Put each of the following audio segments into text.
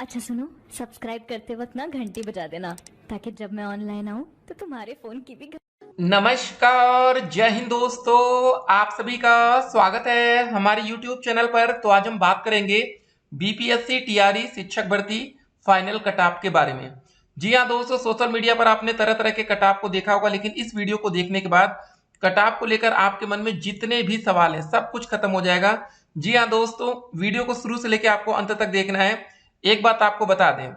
अच्छा सुनो, सब्सक्राइब करते वक्त ना घंटी बजा देना ताकि जब मैं ऑनलाइन आऊँ तो तुम्हारे फोन की भी नमस्कार, जय हिंद दोस्तों। आप सभी का स्वागत है हमारे YouTube चैनल पर। तो आज हम बात करेंगे बीपीएससी टीआरई शिक्षक भर्ती फाइनल कटऑफ के बारे में। जी हाँ दोस्तों, सोशल मीडिया पर आपने तरह तरह के कटऑफ को देखा होगा, लेकिन इस वीडियो को देखने के बाद कटऑफ को लेकर आपके मन में जितने भी सवाल हैं सब कुछ खत्म हो जाएगा। जी हाँ दोस्तों, वीडियो को शुरू से लेकर आपको अंत तक देखना है। एक बात आपको बता दें,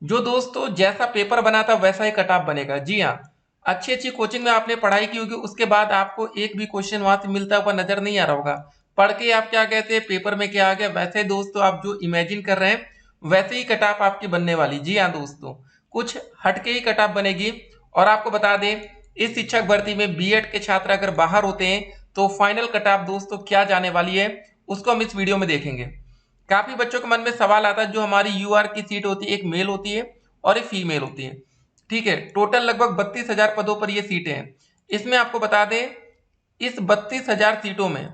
जो दोस्तों जैसा पेपर बना था वैसा ही कट ऑफ बनेगा। जी हाँ, अच्छी अच्छी कोचिंग में आपने पढ़ाई की होगी, उसके बाद आपको एक भी क्वेश्चन वहां से मिलता हुआ नजर नहीं आ रहा होगा। पढ़ के आप क्या कहते हैं पेपर में क्या आ गया, वैसे ही दोस्तों आप जो इमेजिन कर रहे हैं वैसे ही कट ऑफ आपकी बनने वाली। जी हाँ दोस्तों, कुछ हटके ही कट ऑफ बनेगी। और आपको बता दें, इस शिक्षक भर्ती में बीएड के छात्र अगर बाहर होते हैं तो फाइनल कट ऑफ दोस्तों क्या जाने वाली है उसको हम इस वीडियो में देखेंगे। काफी बच्चों के मन में सवाल आता है, जो हमारी यूआर की सीट होती है एक मेल होती है और एक फीमेल होती है। ठीक है, टोटल लगभग 32,000 पदों पर ये सीटें हैं। इसमें आपको बता दें, इस 32,000 सीटों में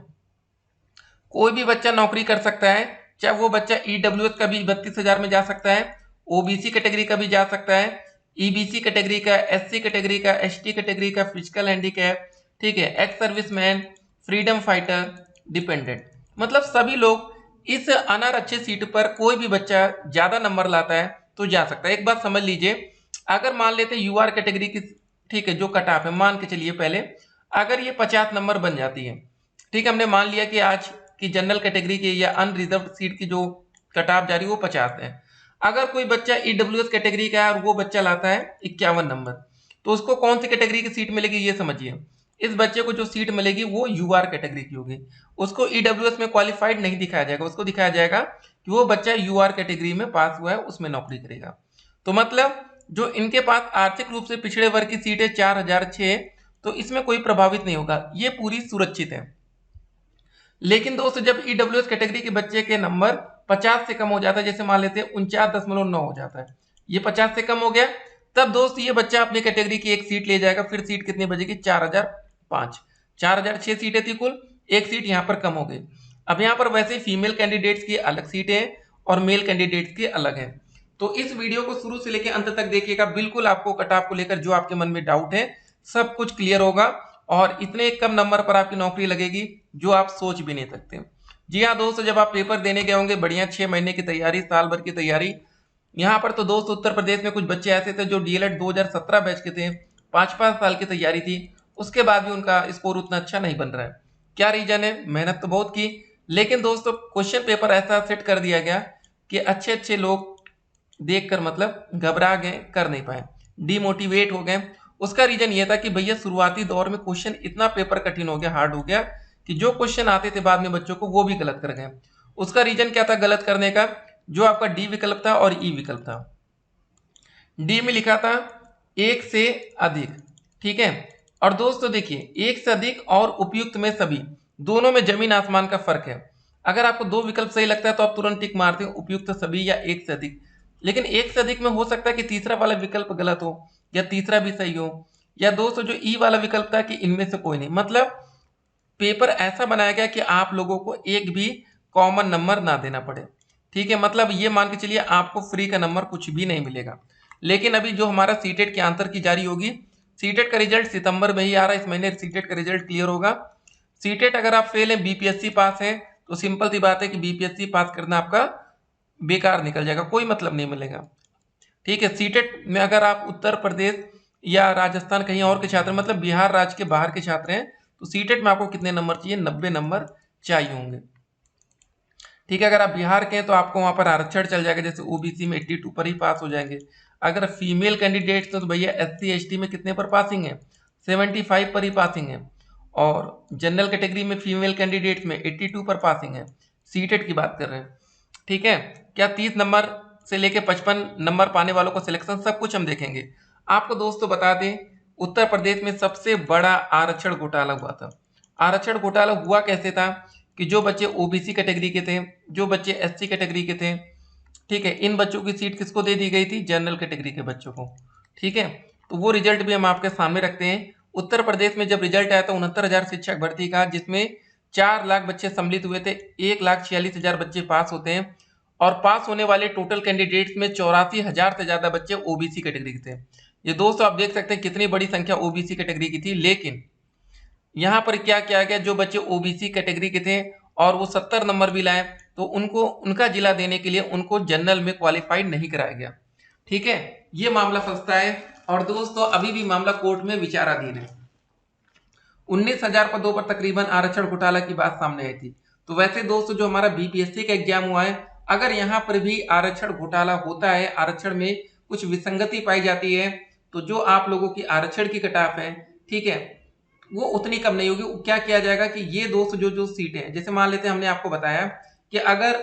कोई भी बच्चा नौकरी कर सकता है। चाहे वो बच्चा ईडब्ल्यूएस का भी 32,000 में जा सकता है, ओबीसी कैटेगरी का भी जा सकता है, ईबीसी कैटेगरी का, एससी कैटेगरी का, एसटी कैटेगरी का, फिजिकल हैंडीकैप, ठीक है, ex serviceman, freedom fighter, dependent, मतलब सभी लोग इस अनारक्षित सीट पर कोई भी बच्चा ज्यादा नंबर लाता है तो जा सकता है। एक बात समझ लीजिए, अगर मान लेते हैं यूआर कैटेगरी की, ठीक है, जो कट ऑफ है मान के चलिए पहले, अगर ये 50 नंबर बन जाती है, ठीक है, हमने मान लिया कि आज की जनरल कैटेगरी की या अनरिजर्व सीट की जो कट ऑफ जा रही है वो 50 है। अगर कोई बच्चा ईडब्ल्यूएस कैटेगरी का है और वो बच्चा लाता है 51 नंबर, तो उसको कौन सी कैटेगरी की सीट मिलेगी ये समझिए। इस बच्चे को जो सीट मिलेगी वो यूआर कैटेगरी की होगी। उसको ईडब्ल्यूएस में क्वालिफाइड नहीं दिखाया जाएगा, उसको दिखाया जाएगा कि वो बच्चा यूआर कैटेगरी में पास हुआ है, उसमें नौकरी करेगा। तो मतलब जो इनके पास आर्थिक रूप से पिछड़े वर्ग की सीट है 4006, तो इसमें कोई प्रभावित नहीं होगा, ये पूरी सुरक्षित है। लेकिन दोस्तों जब ईडब्ल्यूएस कैटेगरी के बच्चे के नंबर 50 से कम हो जाता है, जैसे मान लेते हैं 49.9 हो जाता है, ये 50 से कम हो गया, तब दोस्त ये बच्चा अपनी कैटेगरी की एक सीट ले जाएगा। फिर सीट कितनी बचेगी, 4005, 4006 सीटें थी कुल, एक सीट यहाँ पर कम हो गई। अब यहाँ पर वैसे फीमेल कैंडिडेट्स की अलग सीटें हैं और मेल कैंडिडेट्स की अलग है। तो इस वीडियो को शुरू से लेकर अंत तक देखिएगा, बिल्कुल आपको कट ऑफ को लेकर जो आपके मन में डाउट है सब कुछ क्लियर होगा और इतने कम नंबर पर आपकी नौकरी लगेगी जो आप सोच भी नहीं सकते। जी हाँ दोस्तों, जब आप पेपर देने गए होंगे, बढ़िया 6 महीने की तैयारी, साल भर की तैयारी। यहाँ पर तो दोस्त उत्तर प्रदेश में कुछ बच्चे ऐसे थे जो डीएलएड 2017 बैच के थे, 5-5 साल की तैयारी थी, उसके बाद भी उनका स्कोर उतना अच्छा नहीं बन रहा है। क्या रीजन है, मेहनत तो बहुत की, लेकिन दोस्तों क्वेश्चन पेपर ऐसा सेट कर दिया गया कि अच्छे अच्छे लोग देखकर मतलब घबरा गए, कर नहीं पाए, डिमोटिवेट हो गए। उसका रीजन ये था कि भैया शुरुआती दौर में क्वेश्चन इतना पेपर कठिन हो गया, हार्ड हो गया कि जो क्वेश्चन आते थे बाद में बच्चों को वो भी गलत कर गए। उसका रीजन क्या था गलत करने का, जो आपका डी विकल्प था और ई विकल्प था। डी में लिखा था एक से अधिक, ठीक है, और दोस्तों देखिए एक से अधिक और उपयुक्त में सभी, दोनों में जमीन आसमान का फर्क है। अगर आपको दो विकल्प सही लगता है तो आप तुरंत टिक मारते हो उपयुक्त सभी या एक से अधिक, लेकिन एक से अधिक में हो सकता है कि तीसरा वाला विकल्प गलत हो या तीसरा भी सही हो, या दोस्तों जो ई वाला विकल्प था कि इनमें से कोई नहीं। मतलब पेपर ऐसा बनाया गया कि आप लोगों को एक भी कॉमन नंबर ना देना पड़े, ठीक है, मतलब ये मान के चलिए आपको फ्री का नंबर कुछ भी नहीं मिलेगा। लेकिन अभी जो हमारा सीटेट की आंसर की जारी होगी, सीटेट का रिजल्ट सितंबर में ही आ रहा है, इस महीने सीटेट का रिजल्ट क्लियर होगा। सीटेट अगर आप फेल हैं, बीपीएससी पास हैं, तो सिंपल सी बात है कि बीपीएससी पास करना आपका बेकार निकल जाएगा, कोई मतलब नहीं मिलेगा। ठीक है, सीटेट में अगर आप उत्तर प्रदेश या राजस्थान कहीं और के छात्र, मतलब बिहार राज्य के बाहर के छात्र हैं, तो सीटेट में आपको कितने नंबर चाहिए, 90 नंबर चाहिए होंगे। ठीक है, अगर आप बिहार के हैं तो आपको वहां पर आरक्षण चल जाएगा, जैसे ओबीसी में 82 पर ही पास हो जाएंगे। अगर फीमेल कैंडिडेट्स तो भैया एससी एसटी में कितने पर पासिंग है, 75 पर ही पासिंग है। और जनरल कैटेगरी में फीमेल कैंडिडेट्स में 82 पर पासिंग है, सीटेट की बात कर रहे हैं। ठीक है, क्या 30 नंबर से लेके 55 नंबर पाने वालों को सिलेक्शन, सब कुछ हम देखेंगे। आपको दोस्तों बता दें, उत्तर प्रदेश में सबसे बड़ा आरक्षण घोटाला हुआ था। आरक्षण घोटाला हुआ कैसे था कि जो बच्चे ओबीसी कैटेगरी के थे, जो बच्चे एससी कैटेगरी के थे, ठीक है, इन बच्चों की सीट किसको दे दी गई थी, जनरल कैटेगरी के बच्चों को। ठीक है, तो वो रिजल्ट भी हम आपके सामने रखते हैं। उत्तर प्रदेश में जब रिजल्ट आया था 69,000 शिक्षक भर्ती का, जिसमें 4 लाख बच्चे सम्मिलित हुए थे, 1,46,000 बच्चे पास होते हैं और पास होने वाले टोटल कैंडिडेट्स में 84,000 से ज्यादा बच्चे ओबीसी कैटेगरी के थे। ये दोस्तों आप देख सकते हैं कितनी बड़ी संख्या ओबीसी कैटेगरी की थी। लेकिन यहाँ पर क्या किया गया, जो बच्चे ओबीसी कैटेगरी के थे और वो 70 नंबर भी लाए, तो उनको उनका जिला देने के लिए उनको जनरल में क्वालिफाइड नहीं कराया गया। ठीक है, ये मामला फंसता है। और दोस्तों अभी भी मामला कोर्ट में विचाराधीन है। 19,000 पदों पर तकरीबन आरक्षण घोटाला की बात सामने आई थी। तो वैसे दोस्तों जो हमारा बीपीएससी का एग्जाम हुआ है, अगर यहाँ पर भी आरक्षण घोटाला होता है, आरक्षण में कुछ विसंगति पाई जाती है, तो जो आप लोगों की आरक्षण की कटाफ है, ठीक है, वो उतनी कम नहीं होगी। क्या किया जाएगा कि ये दोस्त जो जो सीटें हैं, जैसे मान लेते हैं हमने आपको बताया कि अगर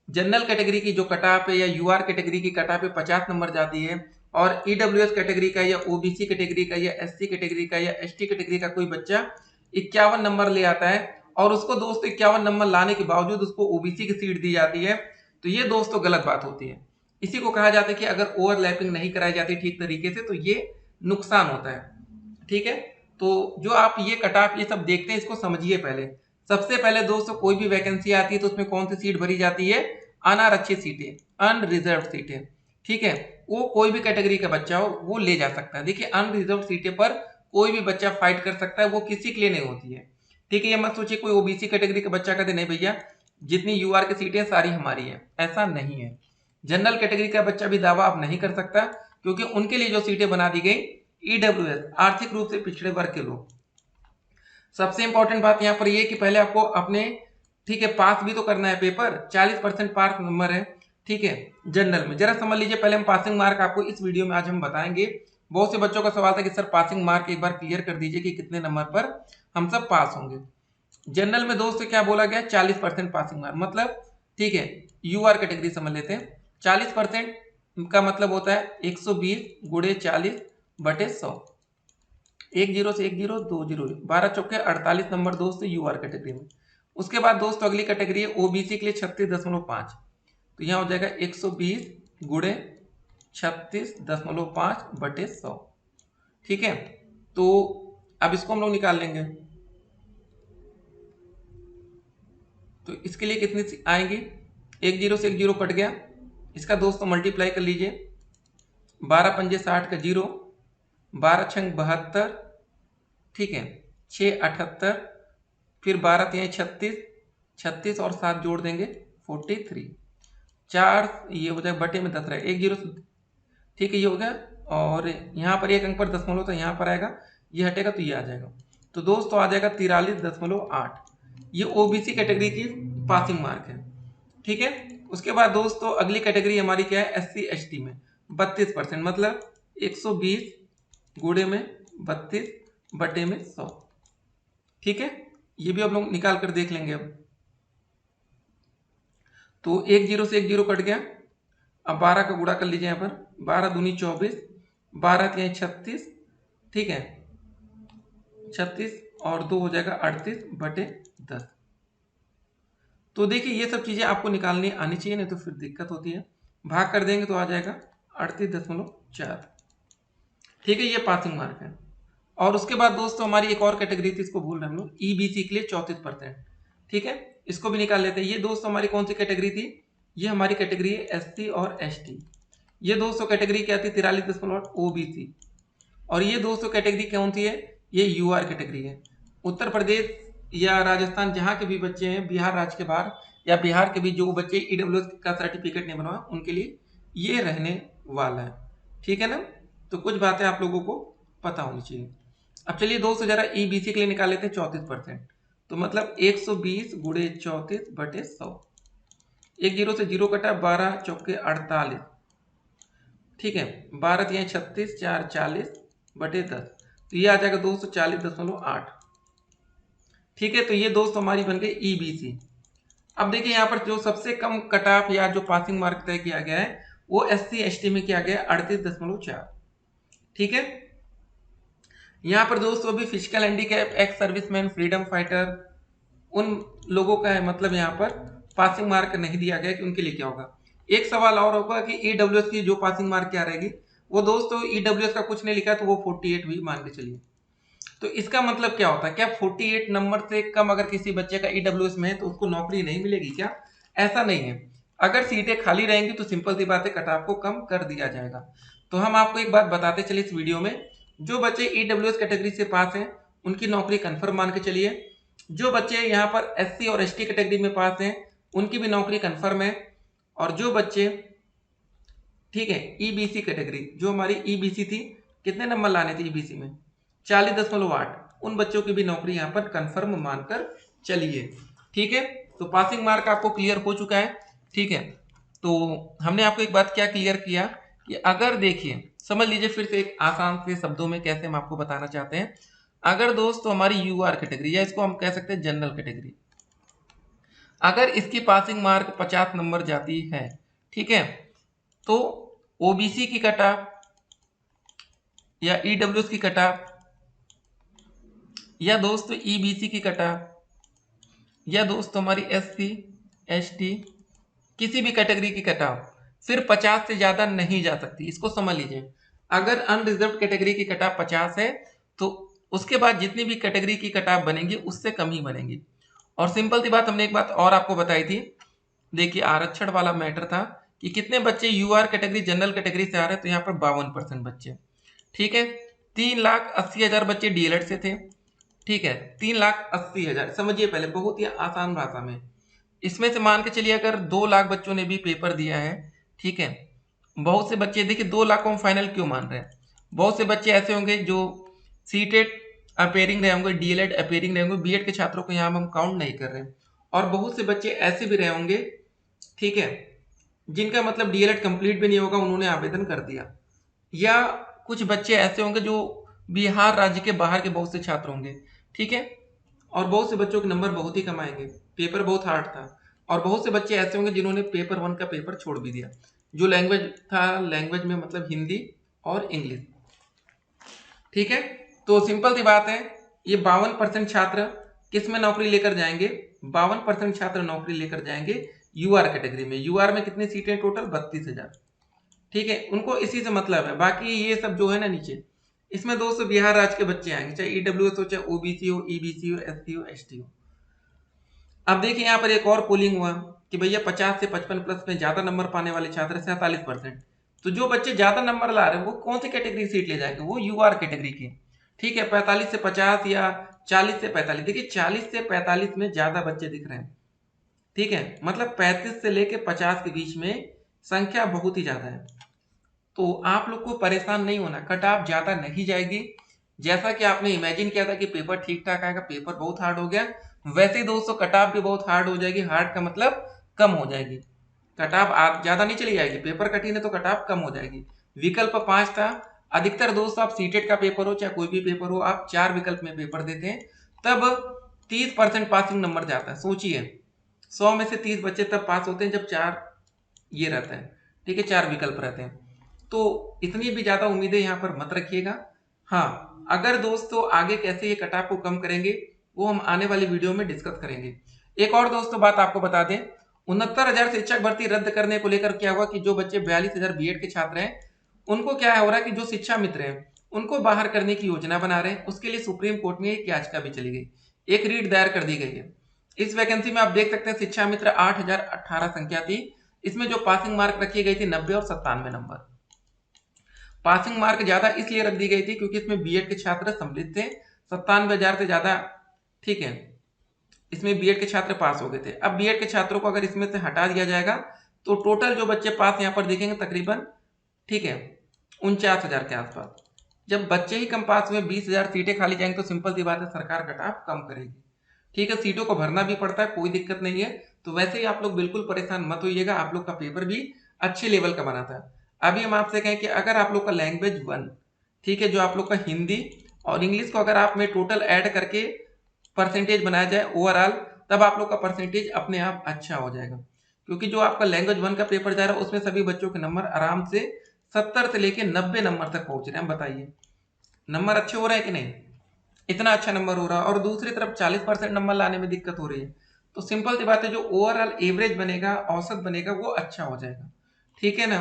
जनरल कैटेगरी की जो कटाप है या यूआर कैटेगरी की कटाप है 50 नंबर जाती है, और ईडब्ल्यूएस कैटेगरी का या ओबीसी कैटेगरी का या एससी कैटेगरी का या एसटी कैटेगरी का कोई बच्चा 51 नंबर ले आता है और उसको दोस्तों 51 नंबर लाने के बावजूद उसको ओबीसी की सीट दी जाती है, तो ये दोस्तों गलत बात होती है। इसी को कहा जाता है कि अगर ओवरलैपिंग नहीं कराई जाती ठीक तरीके से तो ये नुकसान होता है। ठीक है, तो जो आप ये कटाप ये सब देखते हैं इसको समझिए। पहले सबसे पहले दोस्तों कोई भी वैकेंसी आती है तो उसमें कौन सी सीट भरी जाती है, अनारक्षित सीटें, अनरिजर्व सीटें। ठीक है, वो कोई भी कैटेगरी का बच्चा हो वो ले जा सकता है। देखिए अनरिजर्व सीटें पर कोई भी बच्चा फाइट कर सकता है, वो किसी के लिए नहीं होती है। ठीक है, ये मत सोचिए कोई ओबीसी कैटेगरी का बच्चा कहते नहीं भैया जितनी यूआर की सीटें सारी हमारी है, ऐसा नहीं है। जनरल कैटेगरी का बच्चा भी दावा आप नहीं कर सकता, क्योंकि उनके लिए जो सीटें बना दी गई ईडब्ल्यूएस आर्थिक रूप से पिछड़े वर्ग के लोग। सबसे इंपॉर्टेंट बात यहाँ पर ये कि पहले आपको अपने, ठीक है, पास भी तो करना है पेपर, 40% पास नंबर है। ठीक है, जनरल में जरा समझ लीजिए। पहले हम पासिंग मार्क आपको इस वीडियो में आज हम बताएंगे। बहुत से बच्चों का सवाल था कि सर पासिंग मार्क एक बार क्लियर कर दीजिए कि कितने नंबर पर हम सब पास होंगे। जनरल में दोस्तों क्या बोला गया, 40% पासिंग मार्क मतलब, ठीक है, यूआर कैटेगरी समझ लेते हैं। 40% का मतलब होता है 120 गुणे 40 बटे 100। 10 से 10 2 0 12 चौके 48 नंबर दोस्तों यूआर कैटेगरी में। उसके बाद दोस्तों अगली कैटेगरी है ओबीसी के लिए 36.5, तो यहाँ हो जाएगा 120 गुणे 36.5 बटे 100। ठीक है, तो अब इसको हम लोग निकाल लेंगे। तो इसके लिए कितनी आएंगी, 10 से 10 कट गया, इसका दोस्तों मल्टीप्लाई कर लीजिए। 12 पंजे 60 का 0, 12 छंग 72, ठीक है, 6 78, फिर 12 तिहाई 36, 36 और 7 जोड़ देंगे 43, 4 ये हो जाएगा बटे में 10 रहेगा, 1 0, ठीक है, ये हो गया। और यहाँ पर एक अंक पर दशमलव तो यहाँ पर आएगा, ये हटेगा तो ये आ जाएगा। तो दोस्तों आ जाएगा 43.8। ये ओबीसी कैटेगरी की पासिंग मार्क है। ठीक है, उसके बाद दोस्तों अगली कैटेगरी हमारी क्या है, एससी एसटी में 32%, मतलब 120 गुणे में 32 बटे में 100। ठीक है, ये भी आप लोग निकाल कर देख लेंगे। अब तो 1 0 से 1 0 कट गया। अब 12 का गुणा कर लीजिए यहाँ पर, 12 दूनी 24, 12 तिहाई 36, ठीक है, 36 और 2 हो जाएगा 38 बटे 10। तो देखिए ये सब चीजें आपको निकालनी आनी चाहिए, नहीं तो फिर दिक्कत होती है। भाग कर देंगे तो आ जाएगा 38.4। ठीक है, ये पासिंग मार्क है। और उसके बाद दोस्तों हमारी एक और कैटेगरी थी, इसको भूल रहे हम लोग, ईबीसी के लिए 34%। ठीक है, इसको भी निकाल लेते हैं। ये दोस्तों हमारी कौन सी कैटेगरी थी, ये हमारी कैटेगरी है एससी और एसटी। ये दोस्तों कैटेगरी क्या थी, 43.8 ओबीसी। और ये दोस्तों कैटेगरी कौन सी है, ये यूआर कैटेगरी है। उत्तर प्रदेश या राजस्थान जहाँ के भी बच्चे हैं, बिहार राज्य के बाहर या बिहार के भी जो बच्चे ईडब्ल्यूएस का सर्टिफिकेट नहीं बनवा, उनके लिए ये रहने वाला है। ठीक है ना, तो कुछ बातें आप लोगों को पता होनी चाहिए। अब चलिए दोस्तों जरा ईबीसी के लिए निकाल लेते हैं 34%, तो मतलब 120 गुणे 34 बटे 100। 1 0 से 0 कटा, 12 चौके 48, ठीक है, 12 तिहाई 36, 4 40 बटे 10, तो ये आ जाएगा 240.8। ठीक है, तो ये दोस्त हमारी बन गई ईबीसी। अब देखिए यहाँ पर जो सबसे कम कट ऑफ या जो पासिंग मार्क तय किया गया है वो एससी एसटी में किया गया 38.4। ठीक है, यहाँ पर दोस्तों अभी physical handicap, ex serviceman, freedom fighter, उन लोगों का है, मतलब यहाँ पर पासिंग मार्क नहीं दिया गया कि उनके लिए क्या होगा। एक सवाल और होगा कि ईडब्ल्यूएस की जो पासिंग मार्क क्या रहेगी, वो दोस्तों ईडब्ल्यूएस का कुछ नहीं लिखा तो वो 48 भी मान के चलिए। तो इसका मतलब क्या होता है, क्या 48 नंबर से कम अगर किसी बच्चे का ईडब्ल्यूएस में है तो उसको नौकरी नहीं मिलेगी क्या, ऐसा नहीं है। अगर सीटें खाली रहेंगी तो सिंपल सी बात है कट ऑफ को कम कर दिया जाएगा। तो हम आपको एक बात बताते चले इस वीडियो में, जो बच्चे ईडब्ल्यूएस कैटेगरी से पास हैं उनकी नौकरी कंफर्म मान के चलिए। जो बच्चे यहाँ पर एससी और एसटी कैटेगरी में पास हैं उनकी भी नौकरी कंफर्म है। और जो बच्चे ठीक है ईबीसी कैटेगरी, जो हमारी ईबीसी थी, कितने नंबर लाने थे ईबीसी में 40.8, उन बच्चों की भी नौकरी यहाँ पर कंफर्म मानकर चलिए। ठीक है, तो पासिंग मार्क आपको क्लियर हो चुका है। ठीक है, तो हमने आपको एक बात क्या क्लियर किया कि अगर देखिए समझ लीजिए फिर से एक आसान से शब्दों में कैसे हम आपको बताना चाहते हैं। अगर दोस्तों हमारी यूआर कैटेगरी या इसको हम कह सकते हैं जनरल कैटेगरी, अगर इसकी पासिंग मार्क 50 नंबर जाती है, ठीक है, तो ओबीसी की कट ऑफ या ईडब्ल्यूएस की कट ऑफ या दोस्तों ईबीसी की कट ऑफ या दोस्तों हमारी एससी एसटी किसी भी कैटेगरी की कट ऑफ फिर 50 से ज्यादा नहीं जा सकती। इसको समझ लीजिए, अगर अनरिजर्व कैटेगरी की कट ऑफ 50 है तो उसके बाद जितनी भी कैटेगरी की कट ऑफ बनेंगी उससे कम ही बनेंगी। और सिंपल सी बात हमने एक बात और आपको बताई थी, देखिए आरक्षण वाला मैटर था कि कितने बच्चे यूआर कैटेगरी जनरल कैटेगरी से आ रहे हैं, तो यहाँ पर 52% बच्चे। ठीक है, 3,80,000 बच्चे डीएलएड से थे। ठीक है, 3,80,000 समझिए पहले बहुत ही आसान भाषा में। इसमें से मान के चलिए अगर 2 लाख बच्चों ने भी पेपर दिया है, ठीक है, बहुत से बच्चे देखिए 2 लाख को हम फाइनल क्यों मान रहे हैं, बहुत से बच्चे ऐसे होंगे जो सीटेट अपेयरिंग रहे होंगे, डीएलएड अपेयरिंग रहे होंगे, बीएड के छात्रों को यहाँ हम काउंट नहीं कर रहे हैं। और बहुत से बच्चे ऐसे भी रहे होंगे, ठीक है, जिनका मतलब डीएलएड कंप्लीट भी नहीं होगा, उन्होंने आवेदन कर दिया। या कुछ बच्चे ऐसे होंगे जो बिहार राज्य के बाहर के बहुत से छात्र होंगे। ठीक है, और बहुत से बच्चों के नंबर बहुत ही कम आएंगे, पेपर बहुत हार्ड था। और बहुत से बच्चे ऐसे होंगे जिन्होंने पेपर 1 का पेपर छोड़ भी दिया, जो लैंग्वेज था, लैंग्वेज में मतलब हिंदी और इंग्लिश। ठीक है, तो सिंपल सी बात है, ये 52% छात्र किस में नौकरी लेकर जाएंगे, 52% छात्र नौकरी लेकर जाएंगे यूआर कैटेगरी में। यूआर में कितनी सीटें टोटल 32,000। ठीक है, उनको इसी से मतलब है। बाकी ये सब जो है ना नीचे, इसमें दोस्तों बिहार राज्य के बच्चे आएंगे, चाहे ईडब्ल्यूएस हो, चाहे ओबीसी हो, ईबीसी हो, एससी हो, एसटी हो। अब देखिए यहाँ पर एक और पोलिंग हुआ कि भैया 50 से 55 प्लस में ज्यादा नंबर पाने वाले छात्र 47%। तो जो बच्चे ज्यादा नंबर ला रहे हैं वो कौन सी कैटेगरी सीट ले जाएंगे, वो यूआर कैटेगरी की। ठीक है, 45 से 50 या 40 से 45, देखिए 40 से 45 में ज्यादा बच्चे दिख रहे हैं। ठीक है, मतलब 35 से लेके 50 के बीच में संख्या बहुत ही ज्यादा है। तो आप लोग को परेशान नहीं होना, कट ऑफ ज्यादा नहीं जाएगी। जैसा कि आपने इमेजिन किया था कि पेपर ठीक ठाक आएगा, पेपर बहुत हार्ड हो गया, वैसे ही दोस्तों कट ऑफ भी बहुत हार्ड हो जाएगी। हार्ड का मतलब कम हो जाएगी, कट ऑफ आप ज्यादा नहीं चली जाएगी। पेपर कठिन है तो कट ऑफ कम हो जाएगी। विकल्प 5 था। अधिकतर दोस्तों आप सीटेट का पेपर हो चाहे कोई भी पेपर हो, आप 4 विकल्प में पेपर देते हैं, तब 30% पासिंग नंबर जाता है। सोचिए 100 में से 30 बच्चे तब पास होते हैं जब 4 ये रहता है। ठीक है, 4 विकल्प रहते हैं। तो इतनी भी ज्यादा उम्मीदें यहाँ पर मत रखिएगा। हाँ, अगर दोस्तों आगे कैसे ये कट ऑफ को कम करेंगे वो हम आने वाली वीडियो में डिस्कस करेंगे। एक और दोस्तों बात आपको बता दें, 69,000 शिक्षक भर्ती रद्द करने को लेकर क्या हुआ कि जो बच्चे 42,000 बीएड के छात्र हैं उनको क्या हो रहा है कि जो शिक्षा मित्र हैं उनको बाहर करने की योजना बना रहे हैं। उसके लिए सुप्रीम कोर्ट में एक याचिका भी चली गई, एक रीट दायर कर दी गई है। इस वैकेंसी में आप देख सकते हैं शिक्षा मित्र 8,018 संख्या थी। इसमें जो पासिंग मार्क रखी गई थी 90 और 97 नंबर। पासिंग मार्क ज्यादा इसलिए रख दी गई थी क्योंकि इसमें बीएड के छात्र सम्मिलित थे, 97,000 से ज्यादा। ठीक है, इसमें बीएड के छात्र पास हो गए थे। अब बीएड के छात्रों को अगर इसमें से हटा दिया जाएगा तो टोटल जो बच्चे पास यहाँ पर देखेंगे तकरीबन, ठीक है, 49,000 के आसपास। जब बच्चे ही कम पास हुए, 20,000 सीटें खाली जाएंगी, तो सिंपल सी बात है सरकार कट ऑफ कम करेगी। ठीक है, सीटों को भरना भी पड़ता है, कोई दिक्कत नहीं है। तो वैसे ही आप लोग बिल्कुल परेशान मत होइएगा, आप लोग का पेपर भी अच्छे लेवल का बना था। अभी हम आपसे कहें कि अगर आप लोग का लैंग्वेज 1, ठीक है, जो आप लोग का हिंदी और इंग्लिश को अगर आप में टोटल ऐड करके परसेंटेज बनाया जाए ओवरऑल, तब आप लोग का परसेंटेज अपने आप अच्छा हो जाएगा। क्योंकि जो आपका लैंग्वेज 1 का पेपर जा रहा है उसमें सभी बच्चों के नंबर आराम से 70 से लेके 90 नंबर तक पहुंच रहे हैं। बताइए नंबर अच्छे हो रहे हैं कि नहीं, इतना अच्छा नंबर हो रहा है। और दूसरी तरफ 40% नंबर लाने में दिक्कत हो रही है। तो सिंपल सी बात है, जो ओवरऑल एवरेज बनेगा, औसत बनेगा, वो अच्छा हो जाएगा। ठीक है ना।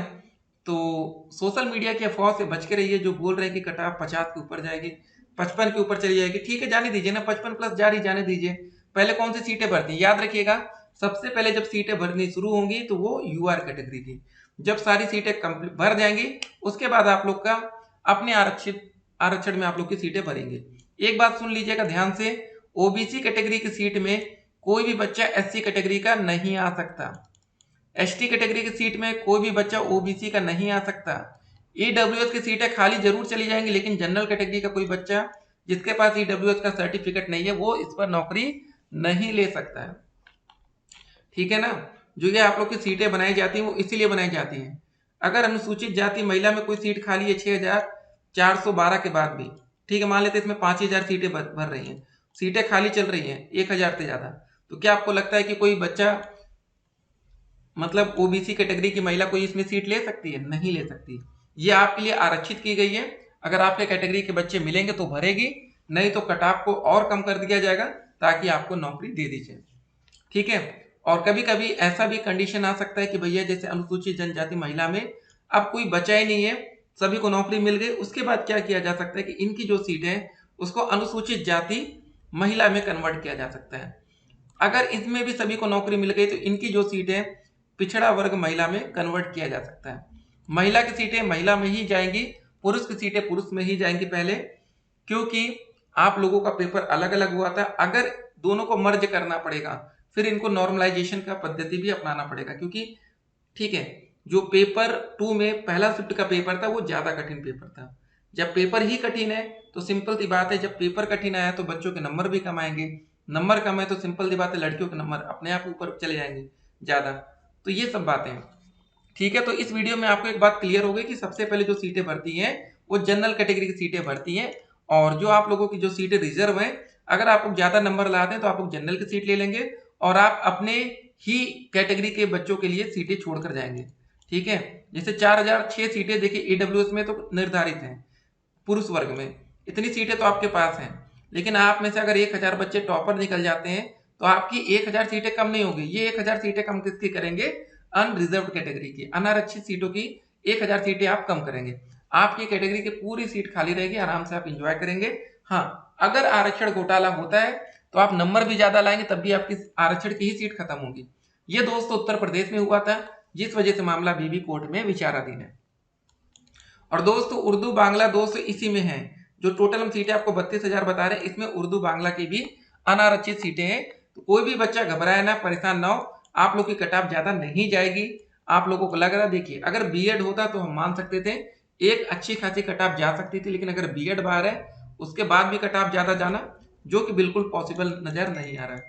तो सोशल मीडिया की अफवाह से बच के रहिए, जो बोल रहे हैं कि कट ऑफ 50 के ऊपर जाएगी, 55 के ऊपर चली जाएगी। ठीक है, जाने दीजिए ना, 55 प्लस जारी जाने दीजिए। पहले कौन सी सीटें भरती हैं याद रखिएगा, सबसे पहले जब सीटें भरनी शुरू होंगी तो वो यूआर कैटेगरी थी। जब सारी सीटें कंप्लीट भर जाएंगी उसके बाद आप लोग का अपने आरक्षण में आप लोग की सीटें भरेंगे। एक बात सुन लीजिएगा ध्यान से, ओबीसी कैटेगरी की सीट में कोई भी बच्चा एससी कैटेगरी का नहीं आ सकता। एसटी कैटेगरी की सीट में कोई भी बच्चा ओबीसी का नहीं आ सकता। ईडब्ल्यूएस की सीटें खाली जरूर चली जाएंगी, लेकिन जनरल कैटेगरी का कोई बच्चा जिसके पास ईडब्ल्यूएस का सर्टिफिकेट नहीं है वो इस पर नौकरी नहीं ले सकता है। ठीक है ना। जो ये आप लोग की सीटें बनाई जाती हैं वो इसीलिए बनाई जाती हैं, अगर अनुसूचित जाति महिला में कोई सीट खाली है 6412 के बाद भी, ठीक है, मान लेते इसमें 5000 सीटें भर रही हैं, सीटें खाली चल रही हैं 1000 से ज्यादा, तो क्या आपको लगता है कि कोई बच्चा मतलब ओबीसी कैटेगरी की महिला कोई इसमें सीट ले सकती है? नहीं ले सकती। ये आपके लिए आरक्षित की गई है, अगर आपके कैटेगरी के बच्चे मिलेंगे तो भरेगी, नहीं तो कट ऑफ को और कम कर दिया जाएगा ताकि आपको नौकरी दे दी जाए। ठीक है। और कभी कभी ऐसा भी कंडीशन आ सकता है कि भैया जैसे अनुसूचित जनजाति महिला में अब कोई बचा ही नहीं है, सभी को नौकरी मिल गई, उसके बाद क्या किया जा सकता है कि इनकी जो सीट है उसको अनुसूचित जाति महिला में कन्वर्ट किया जा सकता है। अगर इसमें भी सभी को नौकरी मिल गई तो इनकी जो सीट है पिछड़ा वर्ग महिला में कन्वर्ट किया जा सकता है। महिला की सीटें महिला में ही जाएंगी, पुरुष की सीटें पुरुष में ही जाएंगी पहले, क्योंकि आप लोगों का पेपर अलग अलग हुआ था। अगर दोनों को मर्ज करना पड़ेगा फिर इनको नॉर्मलाइजेशन का पद्धति भी अपनाना पड़ेगा, क्योंकि ठीक है जो पेपर 2 में पहला शिफ्ट का पेपर था वो ज्यादा कठिन पेपर था। जब पेपर ही कठिन है तो सिंपल सी बात है, जब पेपर कठिन आया तो बच्चों के नंबर भी कम आएंगे, नंबर कम है तो सिंपल सी बात है लड़कियों के नंबर अपने आप ऊपर चले जाएंगे ज्यादा। तो ये सब बातें हैं। ठीक है, तो इस वीडियो में आपको एक बात क्लियर हो गई कि सबसे पहले जो सीटें भरती हैं वो जनरल कैटेगरी की सीटें भरती हैं, और जो आप लोगों की जो सीटें रिजर्व हैं, अगर आप लोग ज्यादा नंबर लाते हैं तो आप लोग जनरल की सीट ले लेंगे और आप अपने ही कैटेगरी के बच्चों के लिए सीटें छोड़कर जाएंगे। ठीक है, जैसे 4006 सीटें देखिए ईडब्ल्यूएस में तो निर्धारित हैं, पुरुष वर्ग में इतनी सीटें तो आपके पास हैं, लेकिन आप में से अगर 1000 बच्चे टॉपर निकल जाते हैं तो आपकी 1000 सीटें कम नहीं होगी। ये 1000 सीटें कम किसकी करेंगे? अनरिजर्व कैटेगरी की, अनारक्षित सीटों की 1000 सीटें आप कम करेंगे। आपकी कैटेगरी की पूरी सीट खाली रहेगी, आराम से आप इंजॉय करेंगे। हाँ, अगर आरक्षण घोटाला होता है तो आप नंबर भी ज्यादा लाएंगे तब भी आपकी आरक्षण की ही सीट खत्म होगी। ये दोस्तों उत्तर प्रदेश में हुआ था, जिस वजह से मामला बीबी कोर्ट में विचाराधीन है। और दोस्तों उर्दू बांग्ला दोस्तों इसी में है, जो टोटल हम सीटें आपको 32,000 बता रहे हैं, इसमें उर्दू बांग्ला की भी अनारक्षित सीटें हैं। तो कोई भी बच्चा घबराए ना, परेशान ना हो, आप लोग की कटाप ज्यादा नहीं जाएगी। आप लोगों को लग रहा है, देखिए अगर बीएड होता तो हम मान सकते थे एक अच्छी खासी कटाप जा सकती थी, लेकिन अगर बीएड बाहर है उसके बाद भी कटाप ज्यादा जाना जो कि बिल्कुल पॉसिबल नजर नहीं आ रहा है।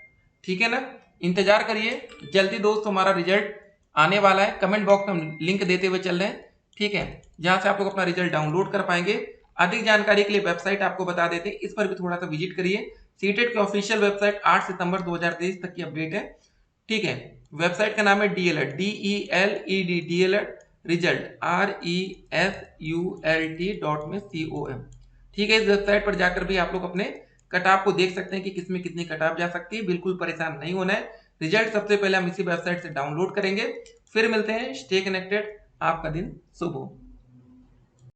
ठीक है ना, इंतजार करिए, जल्दी दोस्त हमारा रिजल्ट आने वाला है, कमेंट बॉक्स में हम लिंक देते हुए चल रहे हैं। ठीक है, जहां से आप लोग अपना रिजल्ट डाउनलोड कर पाएंगे। अधिक जानकारी के लिए वेबसाइट आपको बता देते हैं, इस पर भी थोड़ा सा विजिट करिए। सीटेट की ऑफिशियल वेबसाइट 8 सितंबर 2023 तक की अपडेट है। ठीक है, वेबसाइट का नाम है DELED, DELED, DELED result RESULT.com। ठीक है, इस वेबसाइट पर जाकर भी आप लोग अपने कटाप को देख सकते हैं कि किसमें कितनी कटाप जा सकती है। बिल्कुल परेशान नहीं होना है, रिजल्ट सबसे पहले हम इसी वेबसाइट से डाउनलोड करेंगे। फिर मिलते हैं, स्टे कनेक्टेड, आपका दिन शुभ हो।